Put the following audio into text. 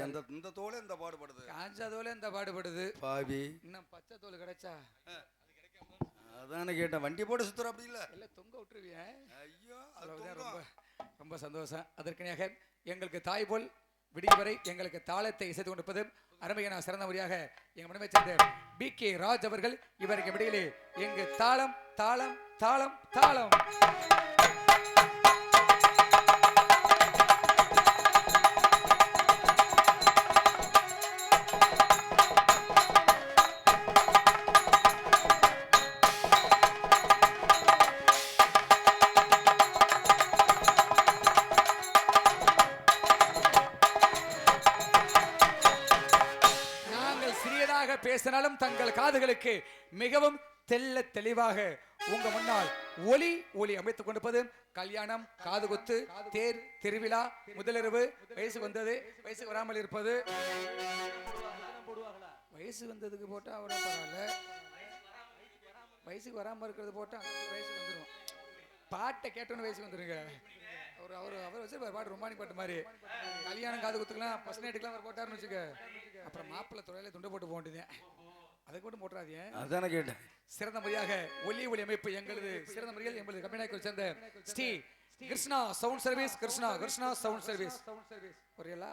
இந்த தோலே இந்த பாடுபடுது, காஞ்ச தோலே இந்த பாடுபடுது. பாவி இன்னும் பச்சை தோல் கிடைச்சா அதானே கேட்டேன். வண்டி போட்டு சுத்துற அப்படி இல்ல இல்ல தொங்க விட்டுருவிய. ஐயோ ரொம்ப ரொம்ப சந்தோஷம். அதற்கிணையாக எங்களுக்கு தாய் போல் விடிய வரை எங்களுக்கு தாளத்தை இசைத்து கொண்டிருப்பது அருமையான சிறந்த முறையாக எங்க மனமே சேர்ந்த BK ராஜ் அவர்கள். இவருக்கு இடையிலே எங்கு தாளம் தாளம் தாளம் தாளம். பேசினாலும் தங்கள் காதுகளுக்கு மிகவும் தெல்ல தெளிவாக உங்க முன்னால் ஒலி ஒலி அமைத்துக் கொண்டிருப்பது கல்யாணம், காது குத்து, தேர், திருவிழா, முதலிரவு, வயசு வந்தது, வயசுக்கு வராமல் இருப்பது. வயசு வந்ததுக்கு போட்டா அவரை பரவாயில்ல, வயசுக்கு வராம இருக்கிறது போட்டா வயசு வந்துடும். பாட்டை கேட்டோன்னு வயசுக்கு வந்துருங்க. அவர் வச்சு பாட்டு ரொமானிக் பாட்டு மாதிரி. கல்யாணம், காது குத்துக்கலாம், ஃபர்ஸ்ட் நைட்டுக்கெல்லாம் அவர் போட்டாருன்னு வச்சுக்க, அப்புறம் மாப்பிள்ளை துறையில துண்டை போட்டு போக வேண்டியது. அதை கூட போட்டுறாதீங்க. அதான கேட்டேன். சிறந்த முறையாக ஒலி ஒளி அமைப்பு எங்களது சிறந்த முறையில் எங்களது கம்பெனியை சேர்ந்த Sri Krishna sound service, Krishna sound service. புரியலா?